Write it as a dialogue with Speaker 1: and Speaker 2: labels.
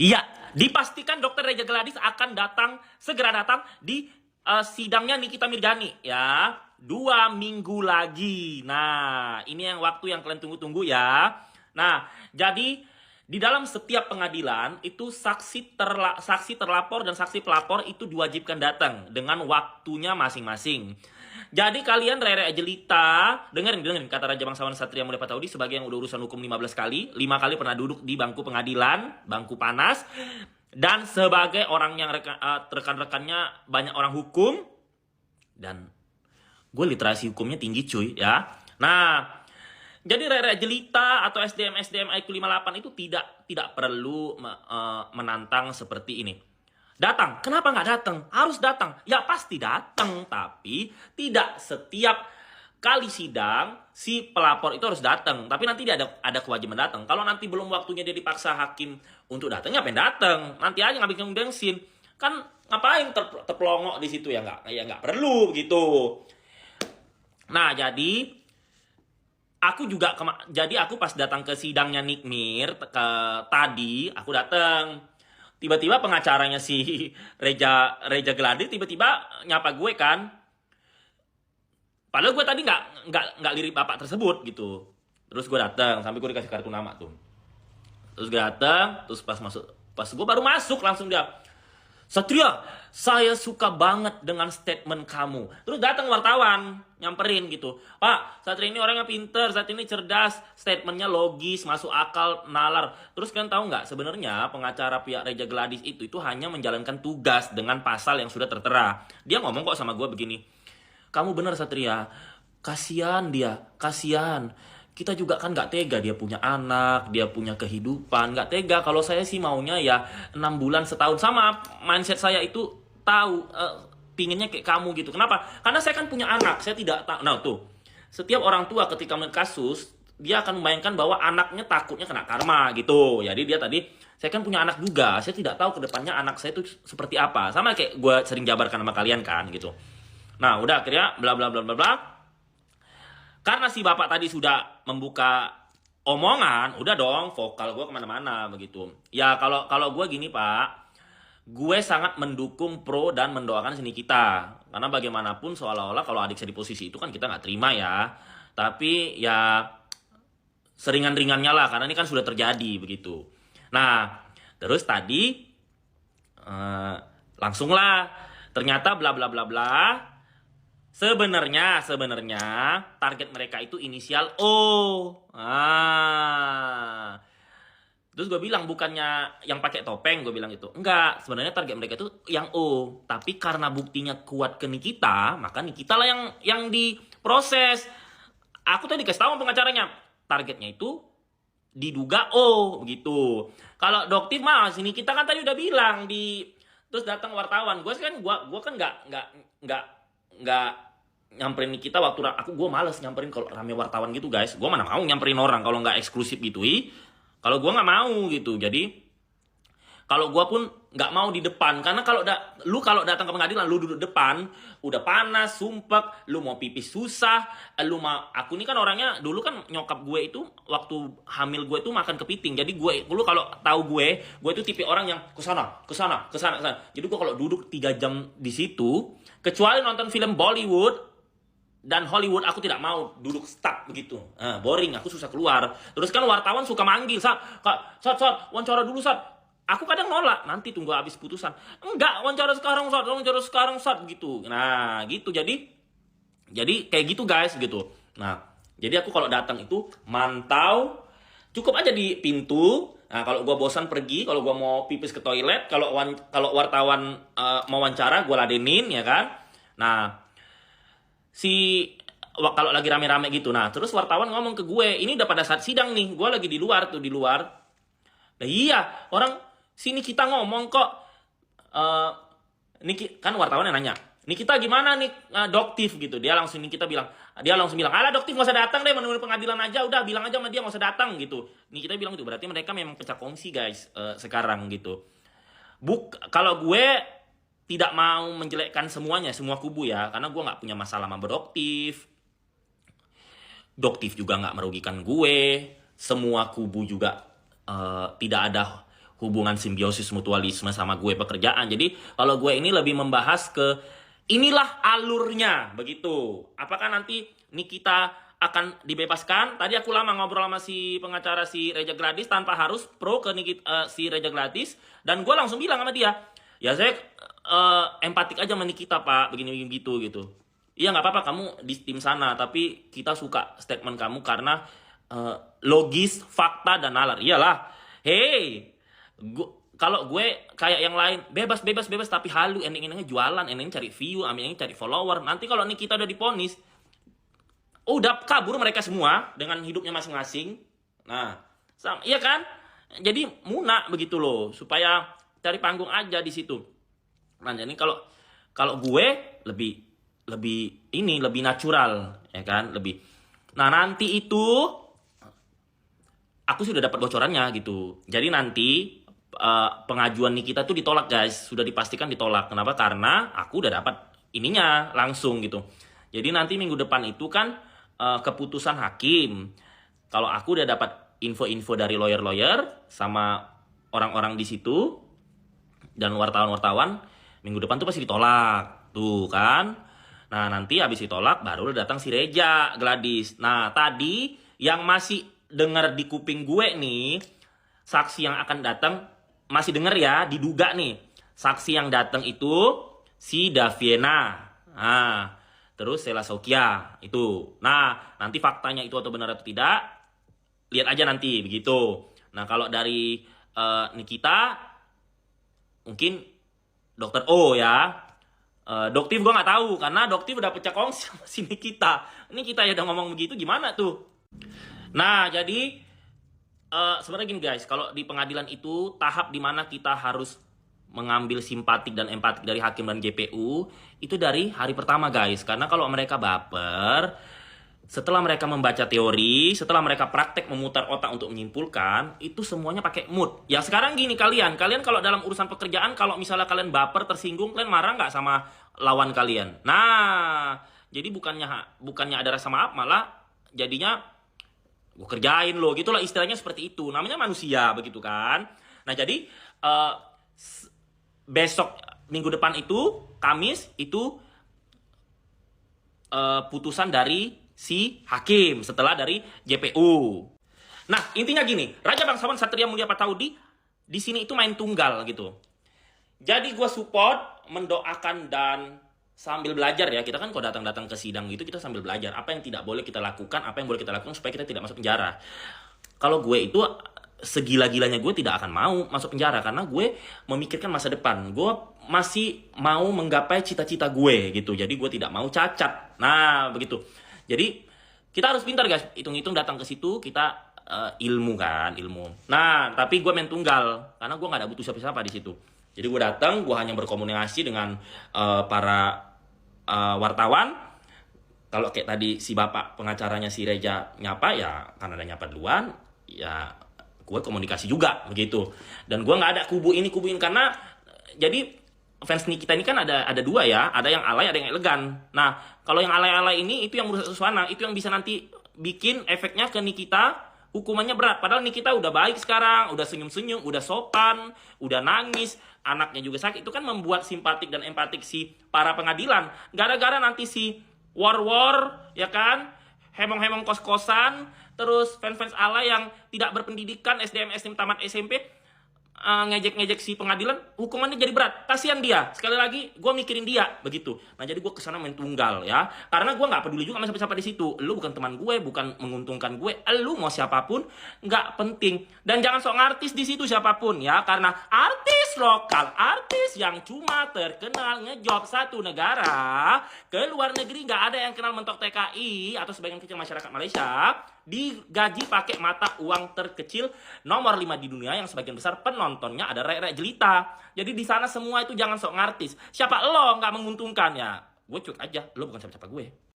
Speaker 1: Iya, dipastikan Dokter Reja Gladys akan segera datang di sidangnya Nikita Mirzani ya. 2 minggu lagi. Nah, ini yang waktu yang kalian tunggu-tunggu ya. Nah, jadi di dalam setiap pengadilan itu saksi terlapor dan saksi pelapor itu diwajibkan datang dengan waktunya masing-masing. Jadi kalian Rere Ajelita, dengerin kata Raja Bangsawan Satria Mulia Pataudi sebagai yang udah urusan hukum 15 kali, 5 kali pernah duduk di bangku pengadilan, bangku panas, dan sebagai orang yang rekan-rekannya banyak orang hukum, dan gue literasi hukumnya tinggi cuy ya. Nah, jadi Rere Jelita atau SDM IQ 58 itu tidak perlu menantang seperti ini. Datang, kenapa nggak datang? Harus datang. Ya pasti datang, tapi tidak setiap kali sidang si pelapor itu harus datang. Tapi nanti dia ada kewajiban datang. Kalau nanti belum waktunya dia dipaksa hakim untuk datang, ngapain datang? Nanti aja ngabisin bensin. Kan ngapain terpelongok di situ ya nggak perlu gitu. Nah, jadi aku pas datang ke sidangnya Nikmir tadi aku datang, tiba-tiba pengacaranya si Reja Geladi tiba-tiba nyapa gue kan, padahal gue tadi nggak lirik bapak tersebut gitu. Terus gue datang sampai gue dikasih kartu nama tuh. Terus gue datang, terus pas gue baru masuk langsung dia, Satria, saya suka banget dengan statement kamu. Terus datang wartawan, nyamperin gitu. Pak, Satria ini orangnya pinter, Satria ini cerdas, statementnya logis, masuk akal, nalar. Terus kalian tahu nggak, sebenarnya pengacara pihak Reja Gladys itu hanya menjalankan tugas dengan pasal yang sudah tertera. Dia ngomong kok sama gue begini, kamu bener Satria, kasihan dia, kasihan. Kita juga kan nggak tega, dia punya anak, dia punya kehidupan, nggak tega. Kalau saya sih maunya ya 6 bulan setahun. Sama mindset saya itu tahu, pinginnya kayak kamu gitu. Kenapa? Karena saya kan punya anak, saya tidak tahu. Nah tuh, setiap orang tua ketika melihat kasus, dia akan membayangkan bahwa anaknya takutnya kena karma gitu. Jadi dia tadi, saya kan punya anak juga, saya tidak tahu kedepannya anak saya itu seperti apa. Sama kayak gue sering jabarkan sama kalian kan gitu. Nah udah akhirnya bla bla bla bla bla. Karena si bapak tadi sudah membuka omongan, udah dong vokal gue kemana-mana begitu. Ya kalau gue gini pak, gue sangat mendukung pro dan mendoakan seni kita. Karena bagaimanapun seolah-olah kalau adik saya di posisi itu kan kita nggak terima ya. Tapi ya seringan-ringannya lah, karena ini kan sudah terjadi begitu. Nah, terus tadi eh, langsunglah ternyata bla bla bla bla. Sebenarnya target mereka itu inisial O. Terus gue bilang bukannya yang pakai topeng, gue bilang itu. Enggak, sebenarnya target mereka itu yang O. Tapi karena buktinya kuat ke Nikita, maka Nikita lah yang diproses. Aku tadi kasih tahu pengacaranya, targetnya itu diduga O begitu. Kalau Doktif mah sini kita kan tadi udah bilang terus datang wartawan. Gue kan nggak nyamperin Nikita waktu gue males nyamperin kalau rame wartawan gitu guys. Gue mana mau nyamperin orang kalau nggak eksklusif gitu. Kalau gue nggak mau gitu. Jadi kalau gue pun nggak mau di depan, karena kalau datang ke pengadilan lu duduk depan udah panas sumpek, lu mau pipis susah, aku ini kan orangnya dulu kan nyokap gue itu waktu hamil gue itu makan kepiting. Jadi lu kalau tahu gue itu tipe orang yang kesana. Jadi gue kalau duduk 3 jam di situ, kecuali nonton film Bollywood dan Hollywood, aku tidak mau duduk stuck begitu. Boring, aku susah keluar. Terus kan wartawan suka manggil, Sat, wawancara dulu, Sat. Aku kadang nolak, nanti tunggu habis putusan. Enggak, wawancara sekarang, Sat, gitu. Nah, gitu. Jadi kayak gitu, guys, gitu. Nah, jadi aku kalau datang itu mantau, cukup aja di pintu. Nah, kalau gua bosan pergi, kalau gua mau pipis ke toilet, kalau wartawan mau wawancara, gua ladenin, ya kan? Nah, kalau lagi rame-rame gitu. Nah, terus wartawan ngomong ke gue, ini udah pada saat sidang nih, gue lagi di luar. Nah, iya, orang sini kita ngomong kok. Kan wartawan yang nanya, nih kita gimana nih Doktif gitu. Dia langsung bilang, alah Doktif nggak usah datang deh, menunggu pengadilan aja, udah bilang aja sama dia nggak usah datang gitu. Nih kita bilang gitu, berarti mereka memang pecah kongsi guys sekarang gitu. Kalau gue tidak mau menjelekkan semuanya, semua kubu ya, karena gue nggak punya masalah sama Doktif. Doktif juga nggak merugikan gue, semua kubu juga tidak ada hubungan simbiosis mutualisme sama gue pekerjaan. Jadi kalau gue ini lebih membahas ke inilah alurnya begitu. Apakah nanti Nikita akan dibebaskan? Tadi aku lama ngobrol sama si pengacara si Reja Gladys tanpa harus pro ke si Reja Gladys, dan gue langsung bilang sama dia, ya saya empatik aja sama Nikita Pak, begini gitu gitu. Iya nggak apa-apa kamu di tim sana, tapi kita suka statement kamu karena logis, fakta dan nalar. Iyalah, hey, kalau gue kayak yang lain bebas tapi halu, ending-endingnya jualan, endingnya cari view, endingnya cari follower. Nanti kalau Nikita udah diponis, udah kabur mereka semua dengan hidupnya masing-masing. Nah, iya kan? Jadi muna begitu loh, supaya cari panggung aja di situ. Nah, jadi kalau gue lebih natural, ya kan? Nah, nanti itu aku sudah dapat bocorannya gitu. Jadi nanti pengajuan Nikita tuh ditolak guys, sudah dipastikan ditolak. Kenapa? Karena aku udah dapat ininya langsung gitu. Jadi nanti minggu depan itu kan keputusan hakim. Kalau aku udah dapat info-info dari lawyer-lawyer sama orang-orang di situ dan wartawan-wartawan, minggu depan tuh pasti ditolak. Tuh kan. Nah, nanti habis ditolak baru datang si Reja Gladys. Nah, tadi yang masih dengar di kuping gue nih, saksi yang akan datang masih denger ya, diduga nih. Saksi yang datang itu si Daviena. Nah, terus Sela Sokia itu. Nah, nanti faktanya itu atau benar atau tidak, lihat aja nanti begitu. Nah, kalau dari Nikita mungkin Dokter O ya. Doktif gue nggak tahu karena Doktif udah pecah kongsi sama si Nikita. Ini kita ya udah ngomong begitu gimana tuh? Nah, jadi sebenarnya gini guys, kalau di pengadilan itu tahap dimana kita harus mengambil simpatik dan empatik dari hakim dan GPU itu dari hari pertama guys. Karena kalau mereka baper, setelah mereka membaca teori, setelah mereka praktek memutar otak untuk menyimpulkan, itu semuanya pakai mood. Ya sekarang gini kalian kalau dalam urusan pekerjaan, kalau misalnya kalian baper, tersinggung, kalian marah nggak sama lawan kalian? Nah, jadi bukannya ada rasa maaf, malah jadinya gue kerjain lo, gitulah istilahnya seperti itu. Namanya manusia begitu kan. Nah jadi besok minggu depan itu Kamis itu putusan dari si hakim setelah dari JPU. Nah intinya gini, Raja Bangsawan Satria Mulia Pataudi di sini itu main tunggal gitu. Jadi gue support, mendoakan dan sambil belajar ya. Kita kan kalau datang ke sidang gitu kita sambil belajar apa yang tidak boleh kita lakukan, apa yang boleh kita lakukan supaya kita tidak masuk penjara. Kalau gue itu segila-gilanya gue tidak akan mau masuk penjara karena gue memikirkan masa depan. Gue masih mau menggapai cita-cita gue gitu. Jadi gue tidak mau cacat. Nah, begitu. Jadi kita harus pintar guys. Hitung-hitung datang ke situ kita ilmu. Nah, tapi gue main tunggal karena gue nggak ada butuh siapa-siapa di situ. Jadi gue datang, gue hanya berkomunikasi dengan para wartawan. Kalau kayak tadi si bapak pengacaranya si Reja nyapa ya karena ada nyapa duluan, ya gue komunikasi juga begitu. Dan gue nggak ada kubu ini karena jadi fans Nikita ini kan ada dua ya, ada yang alay, ada yang elegan. Nah kalau yang alay-alay ini itu yang merusak suasana, itu yang bisa nanti bikin efeknya ke Nikita hukumannya berat. Padahal Nikita udah baik sekarang, udah senyum-senyum, udah sopan, udah nangis, anaknya juga sakit. Itu kan membuat simpatik dan empatik si para pengadilan. Gara-gara nanti si war ya kan, hemong-hemong kos-kosan, terus fans-fans alay yang tidak berpendidikan, SDM tamat SMP, ngejek-ngejek si pengadilan, hukumannya jadi berat. Kasihan dia. Sekali lagi, gue mikirin dia begitu. Nah jadi gue kesana main tunggal ya, karena gue nggak peduli juga sama siapa-siapa di situ. Lu bukan teman gue, bukan menguntungkan gue. Lu mau siapapun nggak penting. Dan jangan sok ngartis di situ siapapun ya, karena artis lokal, artis yang cuma terkenal ngejob satu negara, ke luar negeri nggak ada yang kenal mentok TKI atau sebagian kecil masyarakat Malaysia, digaji pakai mata uang terkecil nomor 5 di dunia yang sebagian besar penontonnya ada rakyat jelita. Jadi di sana semua itu jangan sok ngartis. Siapa lo nggak menguntungkan ya? Gue cuek aja, lo bukan siapa-siapa gue.